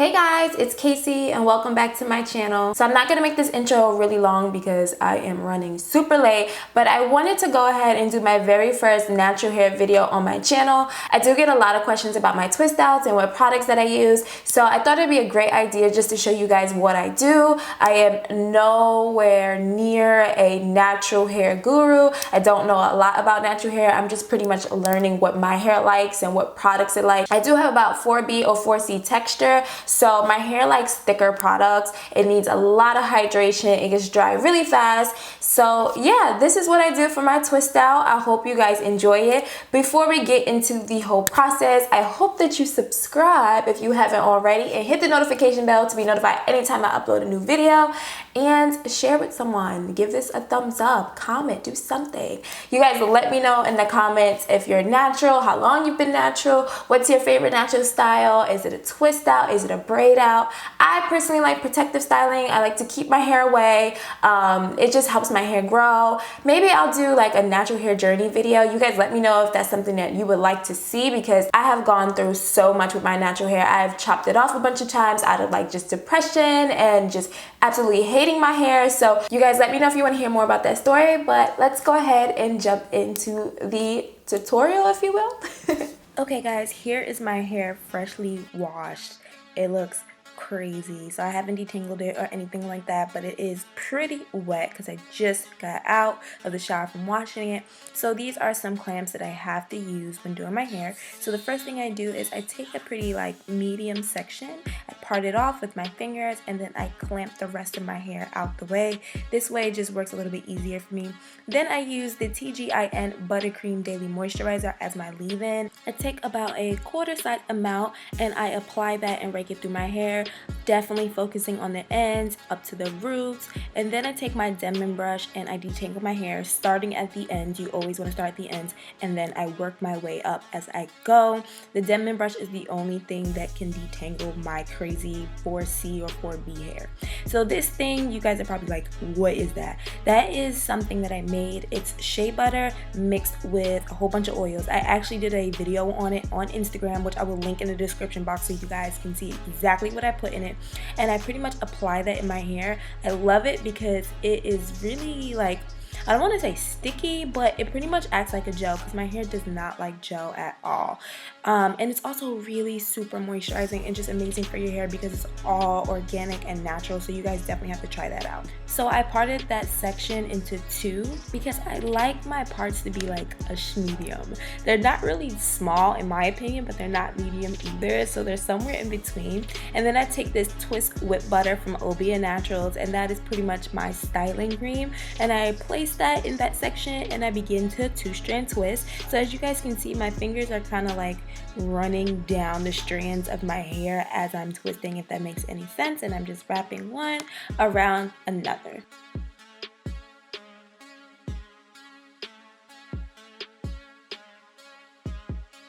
Hey guys, it's Casey and welcome back to my channel. So I'm not gonna make this intro really long because I am running super late, but I wanted to go ahead and do my very first natural hair video on my channel. I do get a lot of questions about my twist outs and what products that I use, so I thought it'd be a great idea just to show you guys what I do. I am nowhere near a natural hair guru. I don't know a lot about natural hair. I'm just pretty much learning what my hair likes and what products it likes. I do have about 4B or 4C texture, so my hair likes thicker products. It needs a lot of hydration. It gets dry really fast. So yeah, this is what I do for my twist out. I hope you guys enjoy it. Before we get into the whole process, I hope that you subscribe if you haven't already and hit the notification bell to be notified anytime I upload a new video, and share with someone. Give this a thumbs up, comment, do something. You guys let me know in the comments if you're natural, how long you've been natural, what's your favorite natural style. Is it a twist out? Is it a braid out? I personally like protective styling. I like to keep my hair away. It just helps my hair grow. Maybe I'll do like a natural hair journey video. You guys let me know if that's something that you would like to see, because I have gone through so much with my natural hair. I've chopped it off a bunch of times out of like just depression and just absolutely hating my hair. So you guys let me know if you want to hear more about that story, but let's go ahead and jump into the tutorial, if you will. Okay guys, here is my hair freshly washed. It looks crazy. So I haven't detangled it or anything like that, but it is pretty wet because I just got out of the shower from washing it. So these are some clamps that I have to use when doing my hair. So the first thing I do is I take a pretty like medium section, I part it off with my fingers, and then I clamp the rest of my hair out the way. This way it just works a little bit easier for me. Then I use the TGIN Buttercream Daily Moisturizer as my leave-in. I take about a quarter size amount and I apply that and rake it through my hair, definitely focusing on the ends up to the roots. And then I take my Denman brush and I detangle my hair, starting at the ends. You always want to start at the ends, and then I work my way up as I go. The Denman brush is the only thing that can detangle my crazy 4C or 4B hair. So this thing, you guys are probably like, what is that? That is something that I made. It's shea butter mixed with a whole bunch of oils. I actually did a video on it on Instagram, which I will link in the description box so you guys can see exactly what I put in it. And I pretty much apply that in my hair. I love it because it is really like, I don't want to say sticky, but it pretty much acts like a gel because my hair does not like gel at all. And it's also really super moisturizing and just amazing for your hair because it's all organic and natural. So you guys definitely have to try that out. So I parted that section into two because I like my parts to be like a medium. They're not really small in my opinion, but they're not medium either. So they're somewhere in between. And then I take this Twist Whip Butter from Obia Naturals, and that is pretty much my styling cream. And I place that in that section and I begin to two-strand twist. So as you guys can see, my fingers are kind of like running down the strands of my hair as I'm twisting, if that makes any sense, and I'm just wrapping one around another.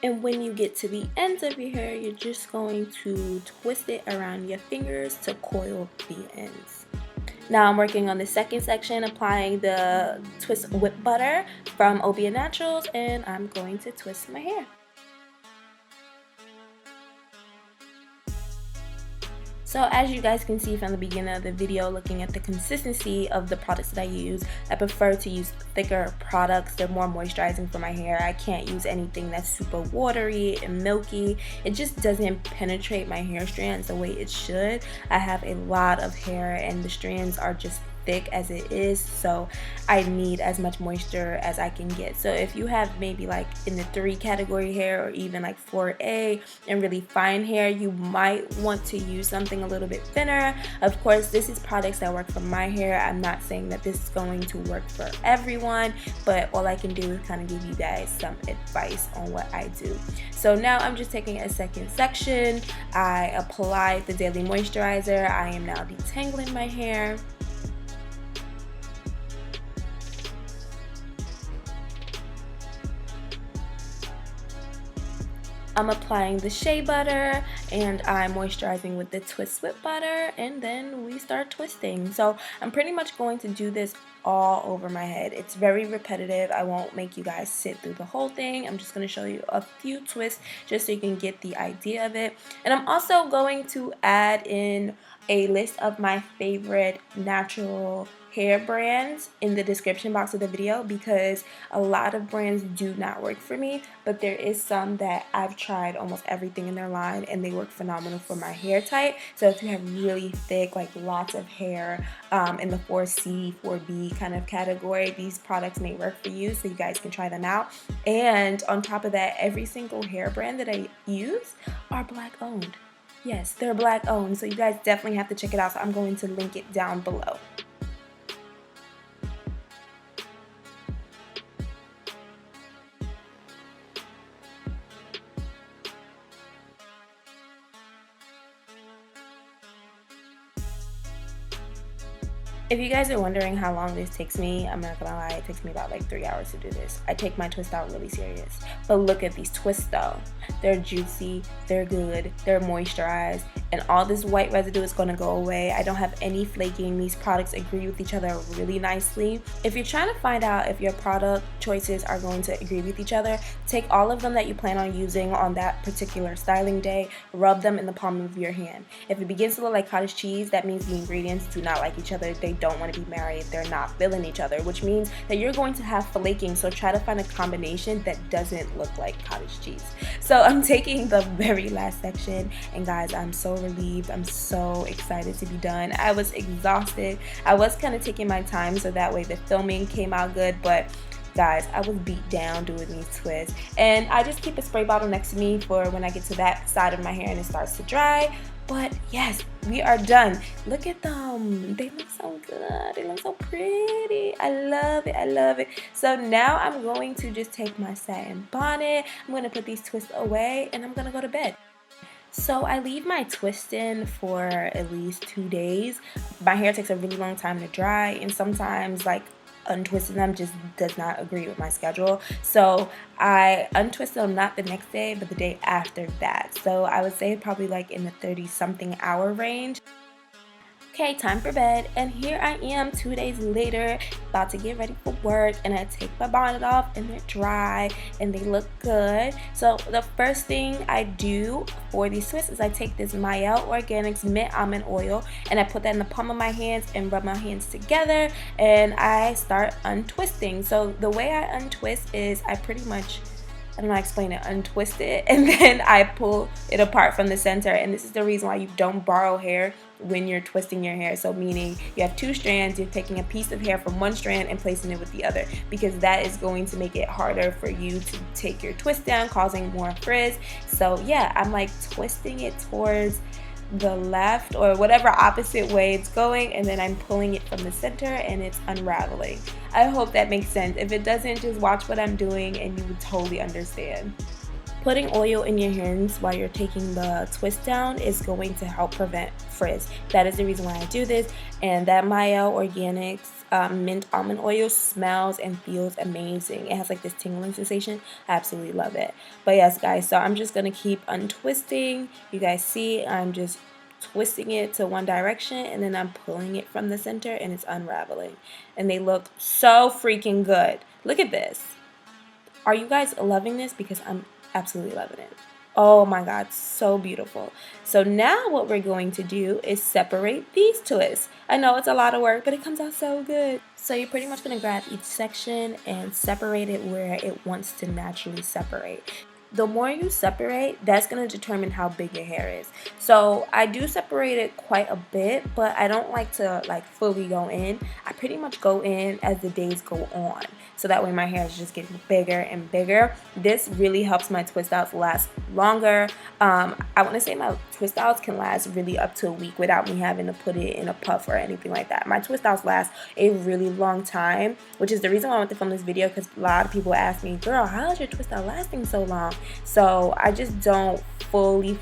And when you get to the ends of your hair, you're just going to twist it around your fingers to coil the ends. Now I'm working on the second section, applying the Twist Whip Butter from Obia Naturals, and I'm going to twist my hair. So as you guys can see from the beginning of the video, looking at the consistency of the products that I use, I prefer to use thicker products. They're more moisturizing for my hair. I can't use anything that's super watery and milky. It just doesn't penetrate my hair strands the way it should. I have a lot of hair and the strands are just thick as it is, so I need as much moisture as I can get. So if you have maybe like in the 3 category hair or even like 4A and really fine hair, you might want to use something a little bit thinner. Of course, this is products that work for my hair. I'm not saying that this is going to work for everyone, but all I can do is kind of give you guys some advice on what I do. So now I'm just taking a second section. I apply the daily moisturizer. I am now detangling my hair. I'm applying the Shea Butter and I'm moisturizing with the Twist with Butter, and then we start twisting. So I'm pretty much going to do this all over my head. It's very repetitive. I won't make you guys sit through the whole thing. I'm just going to show you a few twists just so you can get the idea of it. And I'm also going to add in a list of my favorite natural hair brands in the description box of the video, because a lot of brands do not work for me, but there is some that I've tried almost everything in their line and they work phenomenal for my hair type. So if you have really thick, like lots of hair in the 4C, 4B kind of category, these products may work for you, so you guys can try them out. And on top of that, every single hair brand that I use are Black owned. Yes, they're Black owned, so you guys definitely have to check it out. So I'm going to link it down below. If you guys are wondering how long this takes me, I'm not gonna lie, it takes me about like 3 hours to do this. I take my twist out really serious. But look at these twists though. They're juicy, they're good, they're moisturized, and all this white residue is gonna go away. I don't have any flaking. These products agree with each other really nicely. If you're trying to find out if your product choices are going to agree with each other, take all of them that you plan on using on that particular styling day, rub them in the palm of your hand. If it begins to look like cottage cheese, that means the ingredients do not like each other. They don't want to be married, they're not filling each other, which means that you're going to have flaking. So try to find a combination that doesn't look like cottage cheese. So I'm taking the very last section, and guys, I'm so relieved. I'm so excited to be done. I was exhausted. I was kind of taking my time so that way the filming came out good, but guys, I was beat down doing these twists, and I just keep a spray bottle next to me for when I get to that side of my hair and it starts to dry. But yes, we are done. Look at them. They look so good. They look so pretty. I love it. I love it. So now I'm going to just take my satin bonnet. I'm going to put these twists away and I'm going to go to bed. So I leave my twist in for at least 2 days. My hair takes a really long time to dry, and sometimes like untwisting them just does not agree with my schedule. So I untwist them not the next day, but the day after that. So I would say probably like in the 30-something hour range. Okay, time for bed, and here I am 2 days later, about to get ready for work, and I take my bonnet off and they're dry and they look good. So the first thing I do for these twists is I take this Mielle Organics mint almond oil and I put that in the palm of my hands and rub my hands together, and I start untwisting. So the way I untwist is I pretty much, I don't know how to explain it, untwist it, and then I pull it apart from the center. And this is the reason why you don't borrow hair when you're twisting your hair. So meaning you have 2 strands, you're taking a piece of hair from one strand and placing it with the other, because that is going to make it harder for you to take your twist down, causing more frizz. So yeah, I'm like twisting it towards the left or whatever opposite way it's going, and then I'm pulling it from the center and it's unraveling. I hope that makes sense. If it doesn't, just watch what I'm doing and you would totally understand. Putting oil in your hands while you're taking the twist down is going to help prevent frizz. That is the reason why I do this, and that Mielle Organics mint almond oil smells and feels amazing. It has like this tingling sensation. I absolutely love it. But yes guys, so I'm just gonna keep untwisting. You guys see I'm just twisting it to one direction and then I'm pulling it from the center and it's unraveling, and they look so freaking good. Look at this. Are you guys loving this? Because I'm absolutely loving it. Oh my god, so beautiful. So now what we're going to do is separate these twists. I know it's a lot of work, but it comes out so good. So you're pretty much going to grab each section and separate it where it wants to naturally separate. The more you separate, that's going to determine how big your hair is. So I do separate it quite a bit, but I don't like to like fully go in. I pretty much go in as the days go on, so that way my hair is just getting bigger and bigger. This really helps my twist outs last longer. I want to say my twist outs can last really up to a week without me having to put it in a puff or anything like that. My twist outs last a really long time, which is the reason why I want to film this video, because a lot of people ask me, girl, how is your twist out lasting so long? So I just don't fully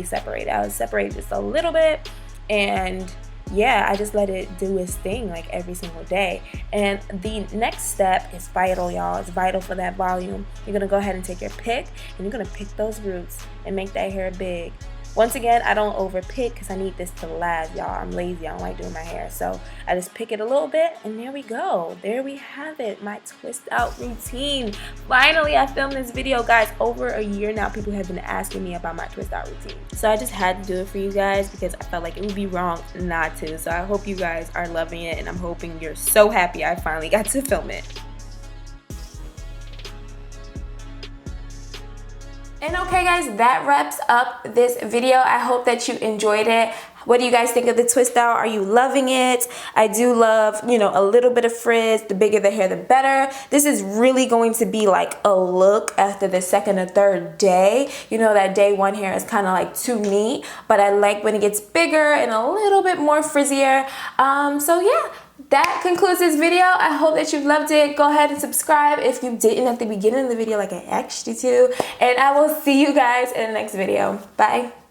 separate. I'll separate just a little bit, and yeah, I just let it do its thing like every single day. And the next step is vital, y'all. It's vital for that volume. You're gonna go ahead and take your pick and you're gonna pick those roots and make that hair big. Once again, I don't over pick because I need this to last, y'all. I'm lazy, I don't like doing my hair. So I just pick it a little bit and there we go. There we have it, my twist out routine. Finally, I filmed this video, guys. Over a year now, people have been asking me about my twist out routine. So I just had to do it for you guys because I felt like it would be wrong not to. So I hope you guys are loving it and I'm hoping you're so happy I finally got to film it. And okay guys, that wraps up this video. I hope that you enjoyed it. What do you guys think of the twist out? Are you loving it? I do love, you know, a little bit of frizz. The bigger the hair, the better. This is really going to be like a look after the second or third day. You know, that day one hair is kind of like too neat, but I like when it gets bigger and a little bit more frizzier. So yeah. That concludes this video. I hope that you loved it. Go ahead and subscribe if you didn't at the beginning of the video like I asked you to. And I will see you guys in the next video. Bye.